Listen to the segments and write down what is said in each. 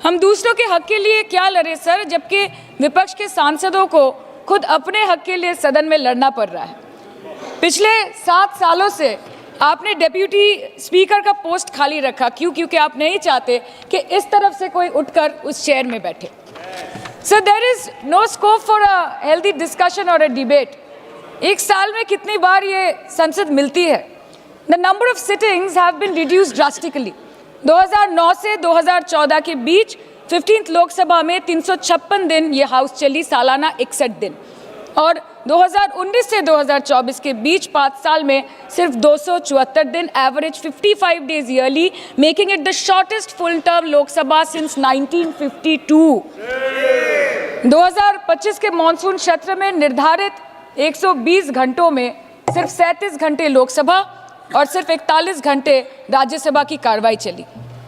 हम दूसरों के हक के लिए क्या लड़े सर, जबकि विपक्ष के सांसदों को खुद अपने हक के लिए सदन में लड़ना पड़ रहा है। पिछले 7 सालों से आपने डेप्यूटी स्पीकर का पोस्ट खाली रखा। क्यों? क्योंकि आप नहीं चाहते कि इस तरफ से कोई उठकर उस चेयर में बैठे। Sir, there is no scope for a healthy discussion और अ डिबेट। एक साल में कितनी बार ये संसद मिलती है? The number of sittings have been reduced drastically. 2009 से 2014 के बीच 15th लोकसभा में 356 दिन ये हाउस चली, सालाना 61 दिन, और 2019 से 2024 के बीच 5 साल में सिर्फ 274 दिन, average 55 days yearly, making it the shortest full term Lok Sabha since 1952। 2025 के मॉनसून सत्र में निर्धारित 120 घंटों में सिर्फ 37 घंटे लोकसभा और सिर्फ 41 घंटे राज्यसभा की कार्रवाई चली।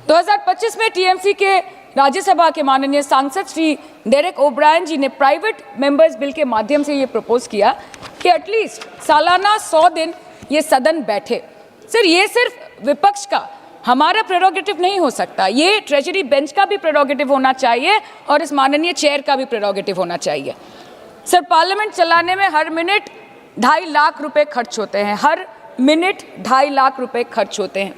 2025 में टीएमसी के राज्यसभा के माननीय सांसद श्री डेरेक ओब्रायन जी ने प्राइवेट मेंबर्स बिल के माध्यम से ये प्रपोज किया कि एटलीस्ट सालाना 100 दिन ये सदन बैठे। सर, ये सिर्फ विपक्ष का, हमारा प्रेरोगेटिव नहीं हो सकता, ये ट्रेजरी बेंच का भी प्रेरोगेटिव होना चाहिए और इस माननीय चेयर का भी प्रेरोगेटिव होना चाहिए। सर, पार्लियामेंट चलाने में हर मिनट 2.5 लाख रुपए खर्च होते हैं, हर मिनट 2.5 लाख रुपए खर्च होते हैं।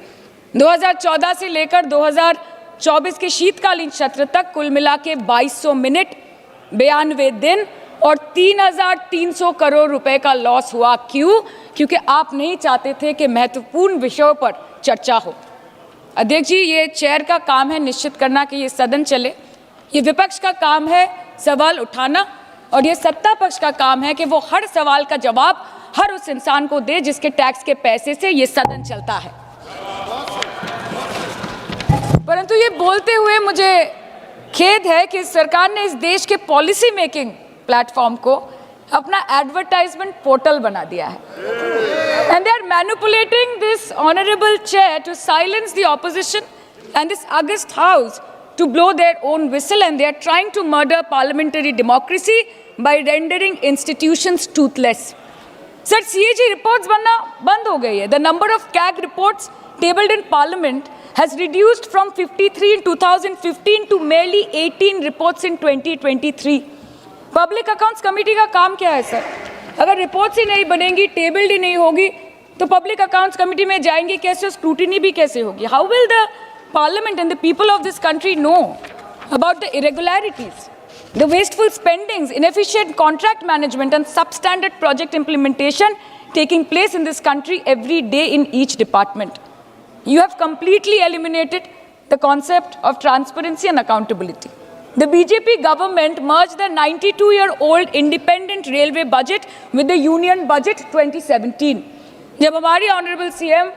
2014 से लेकर 2024 के शीतकालीन सत्र तक कुल मिला के 2200 मिनट, 92 दिन और 3,300 करोड़ रुपए का लॉस हुआ। क्यों? क्योंकि आप नहीं चाहते थे कि महत्वपूर्ण विषयों पर चर्चा हो। अध्यक्ष जी, ये चेयर का काम है निश्चित करना कि ये सदन चले, ये विपक्ष का काम है सवाल उठाना, और ये सत्ता पक्ष का काम है कि वो हर सवाल का जवाब हर उस इंसान को दे जिसके टैक्स के पैसे से ये सदन चलता है। परंतु ये बोलते हुए मुझे खेद है कि सरकार ने इस देश के पॉलिसी मेकिंग प्लेटफॉर्म को अपना एडवर्टाइजमेंट पोर्टल बना दिया है। And they are manipulating this honourable chair to silence the opposition and this august house to blow their own whistle, and they are trying to murder parliamentary democracy by rendering institutions toothless. Sir, CAG reports बनना बंद हो गई है. The number of CAG reports tabled in Parliament has reduced from 53 in 2015 to merely 18 reports in 2023. Public Accounts Committee का काम क्या है sir? अगर रिपोर्ट्स ही नहीं बनेंगी, टेबल्ड ही नहीं होगी, तो पब्लिक अकाउंट्स कमेटी में जाएंगे कैसे, स्क्रूटिनी भी कैसे होगी? How will the Parliament and the people of this country know about the irregularities, the wasteful spendings, inefficient contract management and substandard project implementation taking place in this country every day in each department? You have completely eliminated the concept of transparency and accountability. The BJP government merged the 92-year-old independent railway budget with the union budget 2017. जब हमारी honourable CM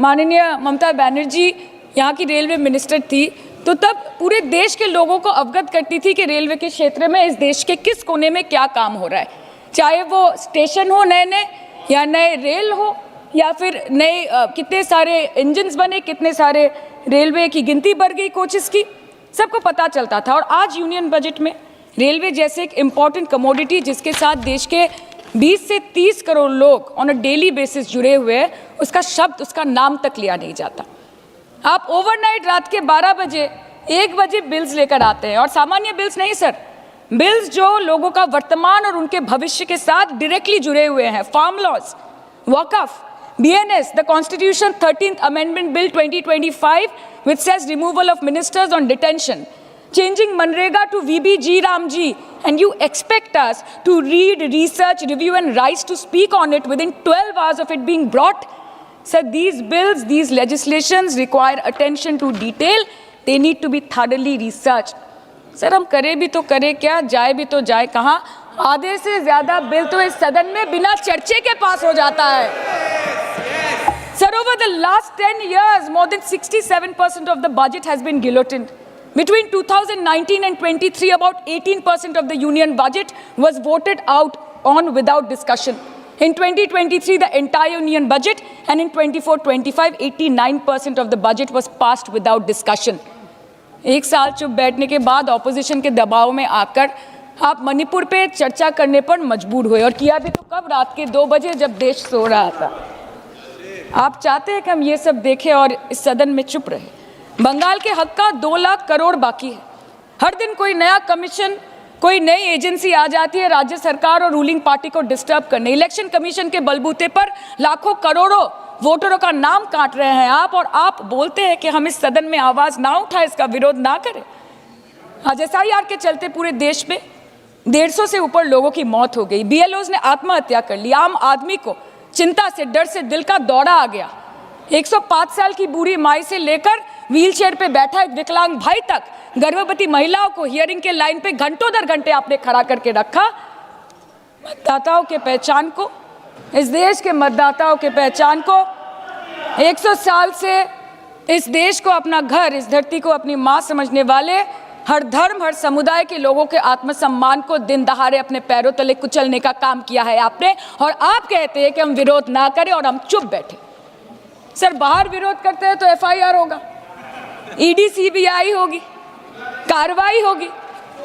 माननीय ममता बनर्जी यहाँ की railway minister थी, तो तब पूरे देश के लोगों को अवगत करती थी कि रेलवे के क्षेत्र में इस देश के किस कोने में क्या काम हो रहा है, चाहे वो स्टेशन हो नए नए, या नए रेल हो, या फिर नए कितने सारे इंजन्स बने, कितने सारे रेलवे की गिनती बढ़ गई, कोचेस की, सबको पता चलता था। और आज यूनियन बजट में रेलवे जैसे एक इम्पॉर्टेंट कमोडिटी जिसके साथ देश के 20 से 30 करोड़ लोग ऑन अ डेली बेसिस जुड़े हुए हैं, उसका शब्द, उसका नाम तक लिया नहीं जाता। आप ओवरनाइट रात के 12 बजे 1 बजे बिल्स लेकर आते हैं, और सामान्य बिल्स नहीं सर, बिल्स जो लोगों का वर्तमान और उनके भविष्य के साथ डायरेक्टली जुड़े हुए हैं। Farm laws, Waqf, BNS, the Constitution 13th Amendment Bill 2025 which says removal of ministers on detention, changing Manrega to VBG Ramji, and you expect us to read, research, review and rise to speak on it within 12 hours of it being brought? Sir, these bills, these legislations require attention to detail. They need to be thoroughly researched. Sir, हम करें भी तो करें क्या, जाए भी तो जाए कहाँ? आधे से ज़्यादा बिल तो इस सदन में बिना चर्चे के पास हो जाता है। Sir, over the last 10 years, more than 67% of the budget has been guillotined. Between 2019 and 23, about 18% of the union budget was voted out on without discussion. In 2023, the entire union budget, and in 24-25, 89% of the budget was passed without discussion. एक साल चुप बैठने के बाद opposition के दबाव में आकर आप मणिपुर पे चर्चा करने पर मजबूर हुए, और किया भी तो कब? रात के 2 बजे जब देश सो रहा था। आप चाहते हैं कि हम ये सब देखें और इस सदन में चुप रहे। बंगाल के हक का 2 लाख करोड़ बाकी है, हर दिन कोई नया कमीशन, कोई नई एजेंसी आ जाती है राज्य सरकार और रूलिंग पार्टी को डिस्टर्ब करने। इलेक्शन कमीशन के बलबूते पर लाखों करोड़ों वोटरों का नाम काट रहे हैं आप, और आप बोलते हैं कि हम इस सदन में आवाज ना उठाएं, इसका विरोध ना करें। आज SIR के चलते पूरे देश में 150 से ऊपर लोगों की मौत हो गई। BLOs ने आत्महत्या कर ली। आम आदमी को चिंता से, डर से दिल का दौरा आ गया। 105 साल की बूढ़ी माई से लेकर व्हीलचेयर पे बैठा एक विकलांग भाई तक, गर्भवती महिलाओं को हियरिंग के लाइन पे घंटों दर घंटे आपने खड़ा करके रखा। मतदाताओं के पहचान को, इस देश के मतदाताओं के पहचान को, 100 साल से इस देश को अपना घर, इस धरती को अपनी माँ समझने वाले, हर धर्म, हर समुदाय के लोगों के आत्मसम्मान को दिन दहाड़े अपने पैरों तले कुचलने का काम किया है आपने। और आप कहते हैं कि हम विरोध ना करें और हम चुप बैठे। सर, बाहर विरोध करते हैं तो FIR होगा, ED CBI होगी, कार्रवाई होगी,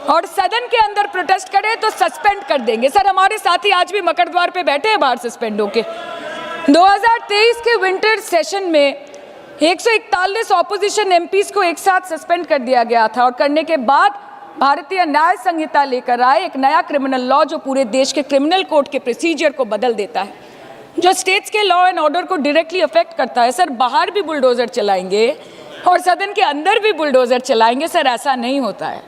और सदन के अंदर प्रोटेस्ट करें तो सस्पेंड कर देंगे। सर, हमारे साथी आज भी मकर द्वार पे बैठे हैं बाहर सस्पेंड होके। 2023 के विंटर सेशन में 141 ऑपोजिशन MPs को एक साथ सस्पेंड कर दिया गया था, और करने के बाद भारतीय न्याय संहिता लेकर आए एक नया क्रिमिनल लॉ जो पूरे देश के क्रिमिनल कोड के प्रोसीजर को बदल देता है, जो स्टेट्स के लॉ एंड ऑर्डर को डायरेक्टली अफेक्ट करता है। सर, बाहर भी बुलडोजर चलाएंगे और सदन के अंदर भी बुलडोजर चलाएंगे। सर, ऐसा नहीं होता है।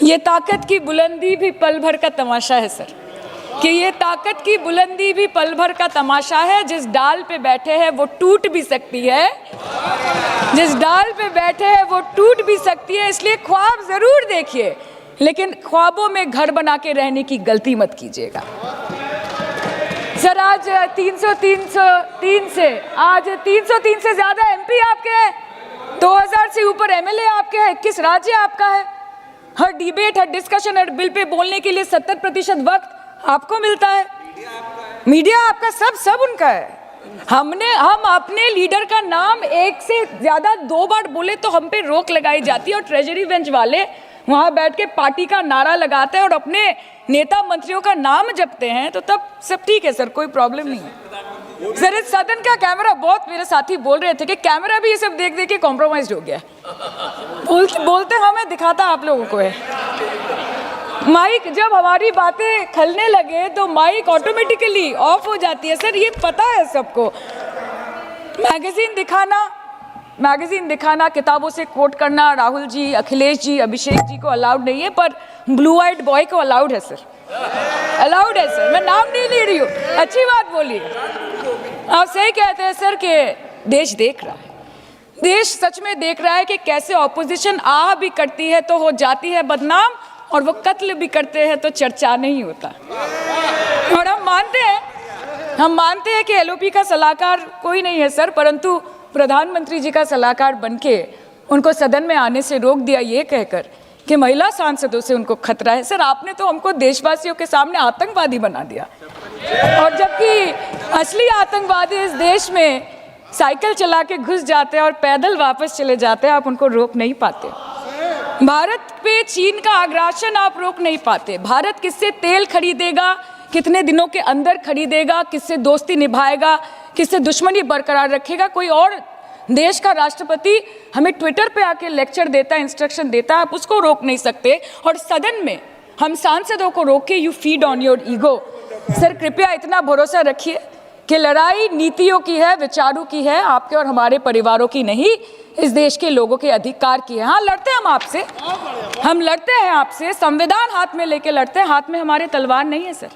ये ताकत की बुलंदी भी पल भर का तमाशा है सर, कि ये ताकत की बुलंदी भी पल भर का तमाशा है। जिस डाल पे बैठे हैं वो टूट भी सकती है, जिस डाल पे बैठे हैं वो टूट भी सकती है। इसलिए ख्वाब जरूर देखिए, लेकिन ख्वाबों में घर बना के रहने की गलती मत कीजिएगा। सर, आज 303 से ज्यादा MP आपके हैं, 2000 से ऊपर MLA आपके हैं, 21 राज्य आपका है। हर डिबेट, हर डिस्कशन, हर बिल पे बोलने के लिए 70% वक्त आपको मिलता है। मीडिया आपका, सब उनका है। हम अपने लीडर का नाम एक से ज्यादा 2 बार बोले तो हम पे रोक लगाई जाती है, और ट्रेजरी बेंच वाले वहां बैठ के पार्टी का नारा लगाते हैं और अपने नेता मंत्रियों का नाम जपते हैं, तो तब सब ठीक है सर, कोई प्रॉब्लम नहीं है। सर, इस सदन का कैमरा, बहुत मेरे साथी बोल रहे थे कि कैमरा भी ये सब देख देख के कॉम्प्रोमाइज हो गया। बोलते हमें दिखाता आप लोगों को है। माइक जब हमारी बातें खलने लगे तो माइक ऑटोमेटिकली ऑफ हो जाती है। सर, ये पता है सबको। मैगजीन दिखाना, किताबों से कोट करना राहुल जी, अखिलेश जी, अभिषेक जी को अलाउड नहीं है, पर ब्लू आइड बॉय को अलाउड है सर, अलाउड है सर। मैं नाम नहीं ले रही हूँ, अच्छी बात बोलिए। आप सही कहते हैं सर कि देश देख रहा है, देश सच में देख रहा है कि कैसे ऑपोजिशन आह भी करती है तो हो जाती है बदनाम, और वो कत्ल भी करते हैं तो चर्चा नहीं होता। और हम मानते हैं कि LOP का सलाहकार कोई नहीं है सर, परंतु प्रधानमंत्री जी का सलाहकार बनके उनको सदन में आने से रोक दिया ये कहकर कि महिला सांसदों से उनको खतरा है। सर, आपने तो हमको देशवासियों के सामने आतंकवादी बना दिया, और जबकि असली आतंकवादी इस देश में साइकिल चला के घुस जाते हैं और पैदल वापस चले जाते हैं, आप उनको रोक नहीं पाते। भारत पे चीन का आग्रासन आप रोक नहीं पाते। भारत किससे तेल खरीदेगा, कितने दिनों के अंदर खरीदेगा, किससे दोस्ती निभाएगा, किससे दुश्मनी बरकरार रखेगा, कोई और देश का राष्ट्रपति हमें ट्विटर पे आके लेक्चर देता है, इंस्ट्रक्शन देता है, आप उसको रोक नहीं सकते। और सदन में हम सांसदों को रोक के you feed on your ego. Sir, कृपया इतना भरोसा रखिए कि लड़ाई नीतियों की है, विचारों की है, आपके और हमारे परिवारों की नहीं, इस देश के लोगों के अधिकार की है। हाँ, लड़ते हैं हम आपसे, हम लड़ते हैं आपसे, संविधान हाथ में लेके लड़ते हैं, हाथ में हमारे तलवार नहीं है सर।